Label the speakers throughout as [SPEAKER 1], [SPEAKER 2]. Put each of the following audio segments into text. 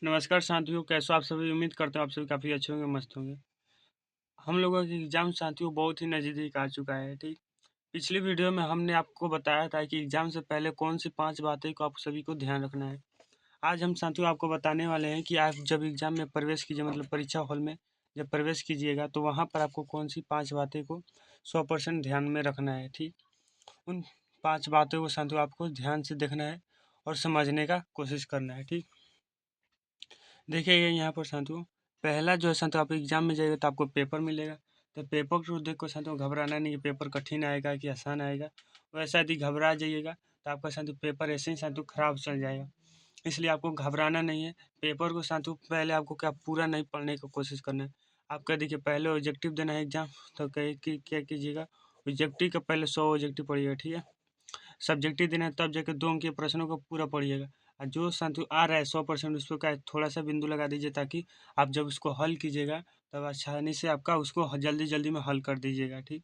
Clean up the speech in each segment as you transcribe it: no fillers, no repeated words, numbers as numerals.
[SPEAKER 1] नमस्कार साथियों, कैसे हो आप सभी? उम्मीद करता हूँ आप सभी काफ़ी अच्छे होंगे, मस्त होंगे। हम लोगों की एग्ज़ाम साथियों बहुत ही नज़दीक आ चुका है, ठीक। पिछली वीडियो में हमने आपको बताया था कि एग्ज़ाम से पहले कौन-सी 5 बातें को आप सभी को ध्यान रखना है। आज हम साथियों आपको बताने वाले हैं कि आप जब एग्ज़ाम में प्रवेश कीजिए, मतलब परीक्षा हॉल में जब प्रवेश कीजिएगा, तो वहाँ पर आपको कौन-सी 5 बातें को 100% ध्यान में रखना है, ठीक। उन 5 बातों को साथियों आपको ध्यान से देखना है और समझने का कोशिश करना है, ठीक। देखिए यहाँ पर साथियों, पहला जो है साथियों, आप एग्जाम में जाइएगा तो आपको पेपर मिलेगा। तो पेपर को देख कर साथियों घबराना नहीं है, पेपर कठिन आएगा कि आसान आएगा। वैसा यदि घबरा जाइएगा तो आपका साथियों पेपर ऐसे ही साथियों खराब चल जाएगा। इसलिए आपको घबराना नहीं है। पेपर को साथियों पहले आपको क्या पूरा नहीं पढ़ने की कोशिश करना है। आपका देखिए पहले ऑब्जेक्टिव देना है एग्जाम, तो क्या कीजिएगा, ऑब्जेक्टिव का पहले 100 ऑब्जेक्टिव पढ़िएगा, ठीक है। सब्जेक्टिव देना है तब जाके 2 अंक के प्रश्नों को पूरा पढ़िएगा। और जो साथियों आ रहा है 100% उसको क्या है, थोड़ा-सा बिंदु लगा दीजिए, ताकि आप जब उसको हल कीजिएगा तब आसानी से आपका उसको जल्दी-जल्दी में हल कर दीजिएगा, ठीक।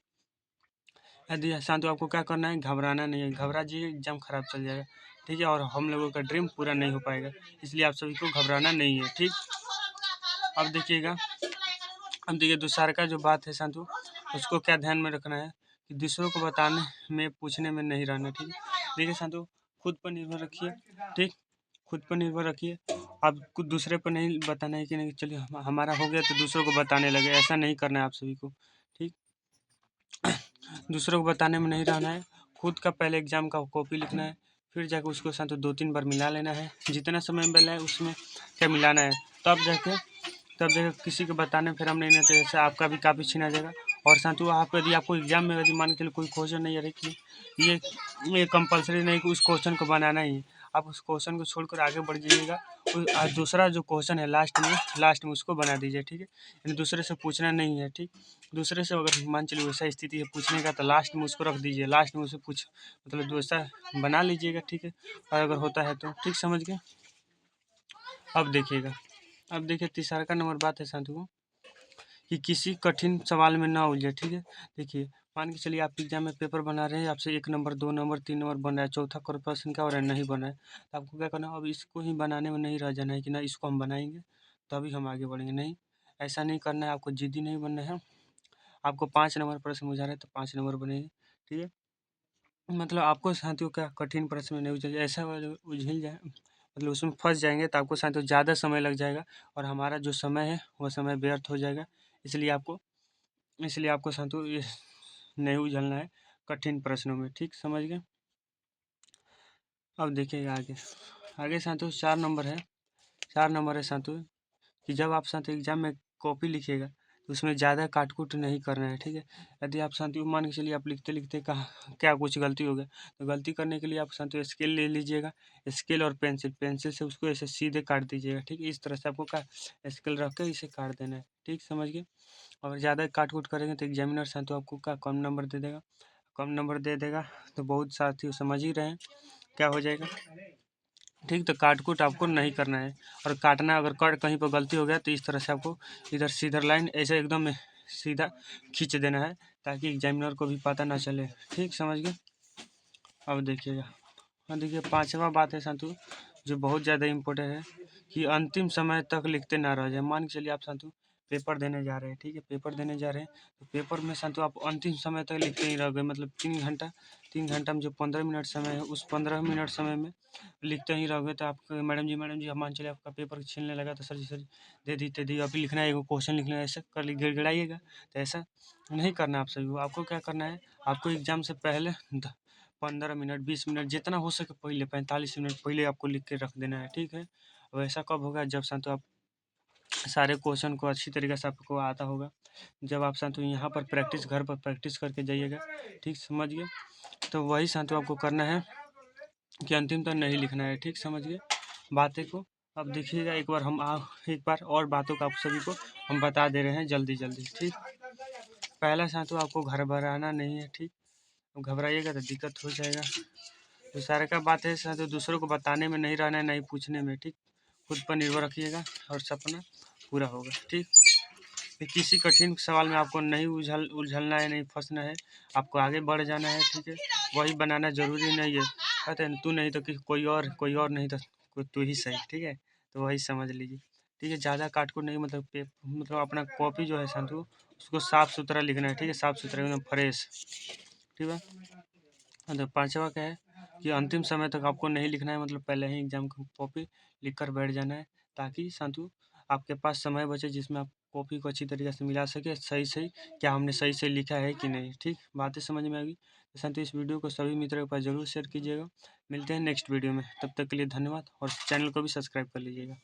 [SPEAKER 1] यदि साथियों आपको क्या करना है, घबराना नहीं है, घबरा जाइए एग्ज़ाम खराब चल जाएगा, ठीक है, और हम लोगों का ड्रीम पूरा नहीं हो पाएगा। इसलिए आप सभी को घबराना नहीं है, ठीक। अब देखिएगा, अब देखिए दूसरा का जो बात है साथियों, उसको क्या ध्यान में रखना है कि दूसरों को बताने में, पूछने में नहीं रहना, ठीक है। देखिए साथियों, खुद पर निर्भर रखिए, ठीक। खुद पर निर्भर रखिए। आप कुछ दूसरे पर नहीं बताना है कि नहीं चलिए हमारा हो गया तो दूसरों को बताने लगे, ऐसा नहीं करना है आप सभी को, ठीक। दूसरों को बताने में नहीं रहना है। खुद का पहले एग्जाम का कॉपी लिखना है, फिर जाके उसको साथ 2-3 बार मिला लेना है। जितना समय मिला है उसमें क्या मिलाना है, तब जाके किसी को बताने फिर हम नहीं, तो ऐसे आपका भी काफ़ी छीना जाएगा। और साथियों आप यदि आपको एग्जाम में यदि मान के चलिए कोई क्वेश्चन नहीं आ रहा कि ये ये कंपलसरी नहीं कि उस क्वेश्चन को बनाना ही है। आप उस क्वेश्चन को छोड़कर आगे बढ़ जाइएगा। दूसरा जो क्वेश्चन है लास्ट में उसको बना दीजिए, ठीक है। यानी दूसरे से पूछना नहीं है, ठीक। दूसरे से अगर मान चलिए वैसा स्थिति है पूछने का, तो लास्ट में उसको रख दीजिए, लास्ट में उसे पूछ मतलब वैसा बना लीजिएगा, ठीक है। और अगर होता है तो ठीक समझ गए। अब देखिएगा, अब देखिए तीसरा का नंबर बात है साथियों कि किसी कठिन सवाल में ना उलझे, ठीक है। देखिए मान के चलिए आप एग्जाम में पेपर बना रहे हैं, आपसे 1 नंबर 2 नंबर 3 नंबर बन रहा है, चौथा प्रश्न क्या हो रहा है, नहीं बना है, तो आपको क्या करना है, अब इसको ही बनाने में नहीं रह जाना है कि ना इसको हम बनाएंगे तभी हम आगे बढ़ेंगे, नहीं। ऐसा नहीं करना है, आपको जिद्दी नहीं बनना है। आपको 5 नंबर प्रश्न बुझा रहे हैं तो 5 नंबर बनेंगे, ठीक है। मतलब आपको साथियों क्या कठिन प्रश्न में नहीं उलझ ऐसा वाला उलझिल जाए, मतलब उसमें फँस जाएँगे तो आपको साथियों ज़्यादा समय लग जाएगा और हमारा जो समय है वो समय व्यर्थ हो जाएगा। इसलिए आपको साथियों ये नहीं उलझना है कठिन प्रश्नों में, ठीक समझ गए। अब देखिएगा आगे, आगे साथियों 4 नंबर है, 4 नंबर है साथियों कि जब आप साथियों एग्जाम में कॉपी लिखिएगा तो उसमें ज़्यादा काट-कूट नहीं करना है, ठीक है। यदि आप साथियों मान के चलिए आप लिखते-लिखते कहाँ क्या कुछ गलती हो गया, तो गलती करने के लिए आप साथियों स्केल ले लीजिएगा, स्केल और पेंसिल से उसको ऐसे सीधे काट दीजिएगा, ठीक है। इस तरह से आपको क्या स्केल रख के इसे काट देना है, ठीक समझ गए। और ज़्यादा काट-कूट करेंगे तो एग्जामिनर साथियों आपको क्या कम नंबर दे देगा, कम नंबर दे देगा तो बहुत साथियों समझ ही रहे हैं क्या हो जाएगा, ठीक। तो काट-कूट आपको नहीं करना है, और काटना अगर कहीं पर गलती हो गया तो इस तरह से आपको इधर सीधा लाइन ऐसे एकदम सीधा खींच देना है, ताकि एग्जामिनर को भी पता ना चले, ठीक समझ गए। अब देखिएगा, अब देखिए 5वां बात है साथियों जो बहुत ज़्यादा इम्पोर्टेंट है कि अंतिम समय तक लिखते ना रह जाए। मान के चलिए आप साथियों पेपर देने जा रहे हैं, ठीक है, पेपर देने जा रहे हैं तो पेपर में साथियों आप अंतिम समय तक लिखते ही रह गए, मतलब 3 घंटा में जो 15 मिनट समय है उस 15 मिनट समय में लिखते ही रह गए, तो आप मैडम जी, हम मान चलिए आपका पेपर छीनने लगा तो सर जी दे दी अभी लिखना है, एगो क्वेश्चन लिखना है, ऐसा कर ली गिड़गिड़ाइएगा, तो ऐसा नहीं करना आप सभी को। आपको क्या करना है, आपको एग्जाम से पहले 15 मिनट 20 मिनट जितना हो सके पहले 45 मिनट पहले आपको लिख के रख देना है, ठीक है। वैसा कब होगा, जब साथियों आप सारे क्वेश्चन को अच्छी तरीके से आपको आता होगा, जब आप साथियों यहाँ पर घर पर प्रैक्टिस करके जाइएगा, ठीक समझ गए। तो वही साथियों आपको करना है कि अंतिम तक नहीं लिखना है, ठीक समझ गए बातें को। अब देखिएगा एक बार और बातों का आप सभी को हम बता दे रहे हैं जल्दी जल्दी, ठीक। पहला साथियों आपको घबराना नहीं है, ठीक। घबराइएगा तो दिक्कत हो जाएगा। दूसरा का बात है साथियों दूसरों को बताने में नहीं रहना है, नहीं पूछने में, ठीक। खुद पर निर्भर रखिएगा और सपना पूरा होगा, ठीक। किसी कठिन सवाल में आपको नहीं उलझलना है, नहीं फंसना है, आपको आगे बढ़ जाना है, ठीक है। वही बनाना जरूरी नहीं है, कहते हैं तू नहीं तो कोई और नहीं तो कोई तू ही सही, ठीक है। तो वही समझ लीजिए। ठीक है, ज़्यादा काट को नहीं, मतलब अपना कॉपी जो है शांतु उसको साफ़ सुथरा लिखना है। ठीक है, साफ़ सुथरा एकदम फ्रेश। ठीक है। तो पाँचवा क्या है कि अंतिम समय तक आपको नहीं लिखना है, मतलब पहले ही एग्जाम की कॉपी लिख कर बैठ जाना है, ताकि शांतु आपके पास समय बचे जिसमें आप कॉपी को अच्छी तरीके से मिला सके सही सही, क्या हमने सही सही लिखा है कि नहीं। ठीक, बातें समझ में आ गई तो शांतु इस वीडियो को सभी मित्रों के पास जरूर शेयर कीजिएगा। मिलते हैं नेक्स्ट वीडियो में, तब तक के लिए धन्यवाद और चैनल को भी सब्सक्राइब कर लीजिएगा।